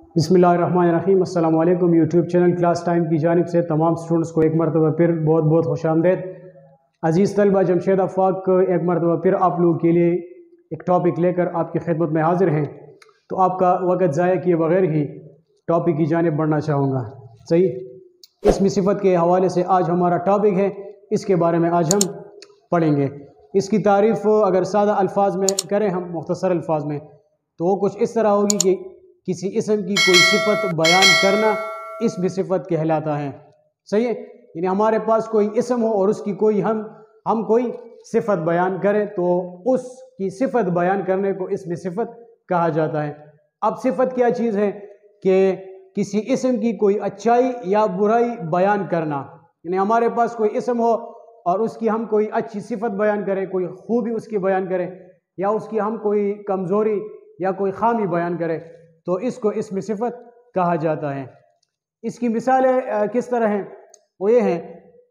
بسم اللہ الرحمن الرحیم۔ السلام علیکم۔ یوٹیوب چینل کلاس ٹائم کی جانب سے تمام سٹوڈنٹس کو ایک مرتبہ پھر بہت بہت خوش آمدید۔ عزیز طلبہ، جمشید آفاق ایک مرتبہ پھر آپ لوگوں کے لیے ایک ٹاپک لے کر آپ کی خدمت میں حاضر ہیں، تو آپ کا وقت ضائع کیے بغیر ہی ٹاپک کی جانب بڑھنا چاہوں گا۔ صحیح، اسم صفت کے حوالے سے آج ہمارا ٹاپک ہے، اس کے بارے میں آج ہم پڑھیں گے۔ اس کی تعریف اگر سادہ الفاظ میں کریں ہم، مختصر الفاظ میں، تو وہ کچھ اس طرح ہوگی کہ کسی اسم کی کوئی صفت بیان کرنا اسم صفت کہلاتا ہے۔ صحیح ہے، یعنی ہمارے پاس کوئی اسم ہو اور اس کی کوئی ہم کوئی صفت بیان کریں تو اس کی صفت بیان کرنے کو اسم صفت کہا جاتا ہے۔ اب صفت کیا چیز ہے کہ کسی اسم کی کوئی اچھائی یا برائی بیان کرنا، یعنی ہمارے پاس کوئی اسم ہو اور اس کی ہم کوئی اچھی صفت بیان کریں، کوئی خوبی اس کی بیان کریں، یا اس کی ہم کوئی کمزوری یا کوئی خامی بیان کریں تو اس کو اسم صفت کہا جاتا ہے۔ اس کی مثالیں کس طرح ہیں؟ وہ یہ ہیں،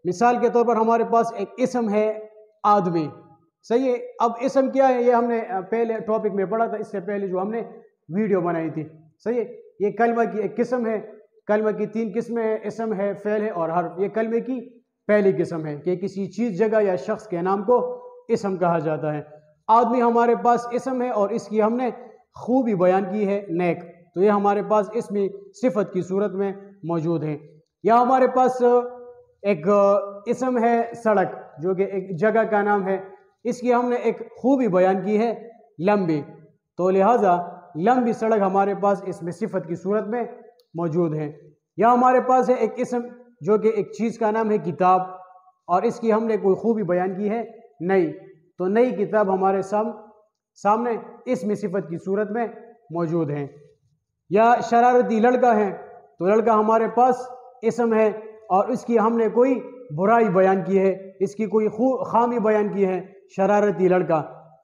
مثال کے طور پر ہمارے پاس ایک اسم ہے آدمی۔ صحیح ہے، اب اسم کیا ہے یہ ہم نے پہلے ٹاپک میں پڑھا تھا، اس سے پہلے جو ہم نے ویڈیو بنائی تھی۔ صحیح ہے، یہ کلمہ کی ایک قسم ہے۔ کلمہ کی 3 قسمیں ہیں، اسم ہے، فعل ہے اور حرف۔ یہ کلمے کی پہلی قسم ہے کہ کسی چیز، جگہ یا شخص کے نام کو اسم کہا جاتا ہے۔ آدمی ہمارے پاس اسم ہے اور اس کی ہم نے خوبی بیان کی ہے، نیک، تو یہ ہمارے پاس اسم صفت کی صورت میں موجود ہے۔ یا ہمارے پاس ایک اسم ہے سڑک، جو کہ ایک جگہ کا نام ہے، اس کی ہم نے ایک خوبی بیان کی ہے، لمبی، تو لہٰذا لمبی سڑک ہمارے پاس اسم صفت کی صورت میں موجود ہے۔ یا ہمارے پاس ہے ایک اسم جو کہ ایک چیز کا نام ہے کتاب، اور اس کی ہم نے کوئی خوبی بیان کی ہے، نئی، تو نئی کتاب ہمارے سامنے اسم صفت کی صورت میں موجود ہے۔ یا شرارتی لڑکا ہے، تو لڑکا ہمارے پاس اسم ہے اور اس کی ہم نے کوئی برائی بیان کی ہے، اس کی کوئی خامی بیان کی ہے، شرارتی لڑکا،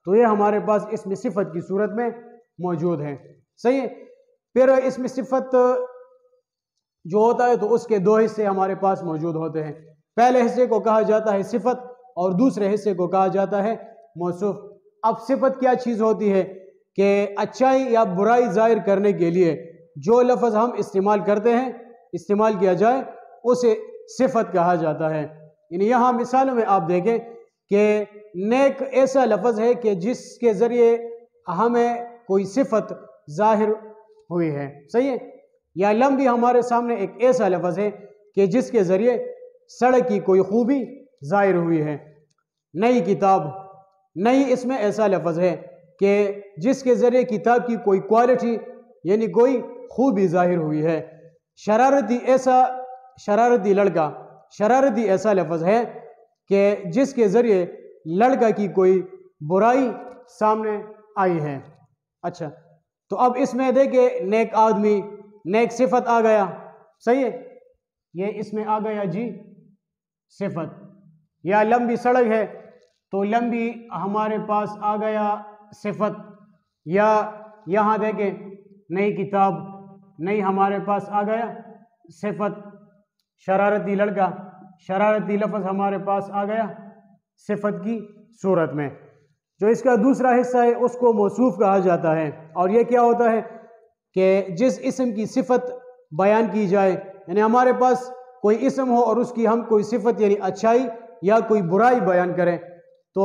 تو یہ ہمارے پاس اسم صفت کی صورت میں موجود ہے۔ صحیح ہے، پھر اسم صفت جو ہوتا ہے تو اس کے 2 حصے ہمارے پاس موجود ہوتے ہیں۔ پہلے حصے کو کہا جاتا ہے صفت اور دوسرے حصے کو کہا جاتا ہے موصوف۔ اب صفت کیا چیز ہوتی ہے کہ اچھائی یا برائی ظاہر کرنے کے لیے جو لفظ ہم استعمال کرتے ہیں، استعمال کیا جائے، اسے صفت کہا جاتا ہے۔ یعنی یہاں مثالوں میں آپ دیکھیں کہ نیک ایسا لفظ ہے کہ جس کے ذریعے ہمیں کوئی صفت ظاہر ہوئی ہے۔ صحیح ہے، یا لمبی ہمارے سامنے ایک ایسا لفظ ہے کہ جس کے ذریعے سڑک کی کوئی خوبی ظاہر ہوئی ہے۔ نئی کتاب، نئی اس میں ایسا لفظ ہے کہ جس کے ذریعے کتاب کی کوئی کوالٹی یعنی کوئی خوبی ظاہر ہوئی ہے۔ شرارتی لڑکا، شرارتی ایسا لفظ ہے کہ جس کے ذریعے لڑکا کی کوئی برائی سامنے آئی ہے۔ اچھا، تو اب اس میں دیکھیں نیک آدمی، نیک صفت آ گیا۔ صحیح ہے، یہ اس میں آ گیا جی صفت۔ یا لمبی سڑک ہے تو لمبی ہمارے پاس آ گیا صفت۔ یا یہاں دیکھیں نئی کتاب، نئی ہمارے پاس آ گیا صفت۔ شرارتی لڑکا، شرارتی لفظ ہمارے پاس آ گیا صفت کی صورت میں۔ جو اس کا دوسرا حصہ ہے اس کو موصوف کہا جاتا ہے، اور یہ کیا ہوتا ہے کہ جس اسم کی صفت بیان کی جائے، یعنی ہمارے پاس کوئی اسم ہو اور اس کی ہم کوئی صفت یعنی اچھائی یا کوئی برائی بیان کریں تو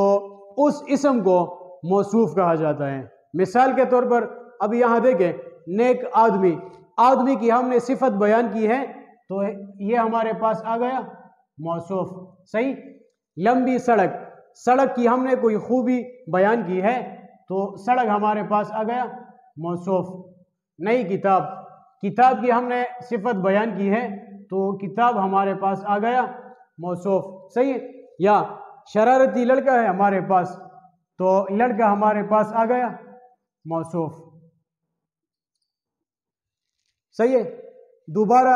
اس اسم کو موصوف کہا جاتا ہے۔ مثال کے طور پر اب یہاں دیکھیں نیک آدمی، آدمی کی ہم نے صفت بیان کی ہے تو یہ ہمارے پاس آ گیا موصوف۔ صحیح، لمبی سڑک، سڑک کی ہم نے کوئی خوبی بیان کی ہے تو سڑک ہمارے پاس آ گیا موصوف۔ نئی کتاب، کتاب کی ہم نے صفت بیان کی ہے تو کتاب ہمارے پاس آ گیا موصوف۔ صحیح ہے، یا شرارتی لڑکا ہے ہمارے پاس تو لڑکا ہمارے پاس آ گیا موصوف۔ صحیح ہے، دوبارہ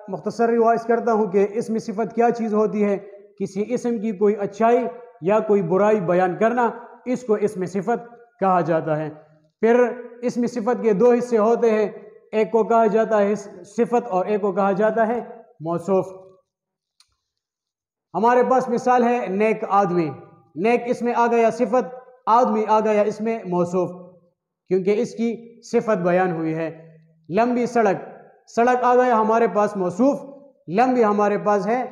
مختصر ریوائز کرتا ہوں کہ اسم صفت کیا چیز ہوتی ہے۔ کسی اسم کی کوئی اچھائی یا کوئی برائی بیان کرنا، اس کو اسم صفت کہا جاتا ہے۔ پھر اسم صفت کے 2 حصے ہوتے ہیں، ایک کو کہا جاتا ہے صفت اور ایک کو کہا جاتا ہے موصوف۔ ہمارے پاس مثال ہے نیک آدمی، نیک اس میں آ گیا صفت، آدمی آ گیا اس میں موصوف، کیونکہ اس کی صفت بیان ہوئی ہے۔ لمبی سڑک، سڑک آ گیا ہمارے پاس موصوف، لمبی ہمارے پاس ہے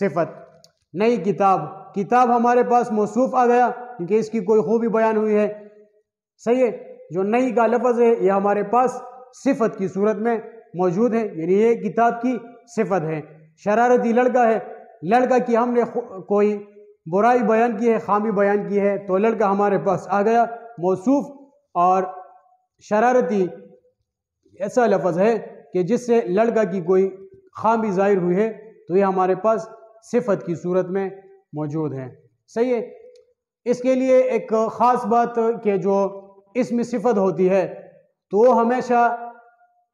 صفت۔ نئی کتاب، کتاب ہمارے پاس موصوف آ گیا کیونکہ اس کی کوئی خوبی بیان ہوئی ہے، صحیح ہے۔ جو نئی کا لفظ ہے یہ ہمارے پاس صفت کی صورت میں موجود ہے، یعنی یہ کتاب کی صفت ہے۔ شرارتی لڑکا ہے، لڑکا کی ہم نے کوئی برائی بیان کی ہے، خامی بیان کی ہے، تو لڑکا ہمارے پاس آ گیا موصوف۔ اور شرارتی ایسا لفظ ہے کہ جس سے لڑکا کی کوئی خامی ظاہر ہوئی ہے تو یہ ہمارے پاس صفت کی صورت میں موجود ہے، صحیح ہے۔ اس کے لیے ایک خاص بات کہ جو اسم صفت ہوتی ہے تو وہ ہمیشہ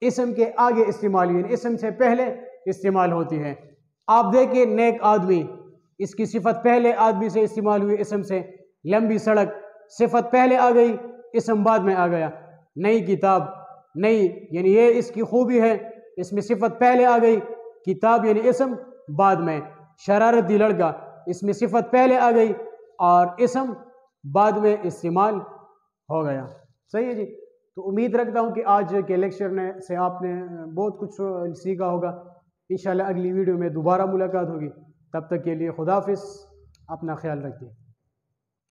اسم کے آگے استعمال ہوئی، اسم سے پہلے استعمال ہوتی ہے۔ آپ دیکھیں نیک آدمی، اس کی صفت پہلے آدمی سے استعمال ہوئی اسم سے۔ لمبی سڑک، صفت پہلے آ گئی، اسم بعد میں آ گیا۔ نئی کتاب، نئی یعنی یہ اس کی خوبی ہے، اس میں صفت پہلے آ گئی، کتاب یعنی اسم بعد میں۔ شرارتی لڑکا، اس میں صفت پہلے آ گئی اور اسم بعد میں استعمال ہو گیا، صحیح ہے جی۔ تو امید رکھتا ہوں کہ آج کے لیکچر سے آپ نے بہت کچھ سیکھا ہوگا۔ انشاءاللہ اگلی ویڈیو میں دوبارہ ملاقات ہوگی، تب تک کے لیے خدا حافظ، اپنا خیال رکھیے۔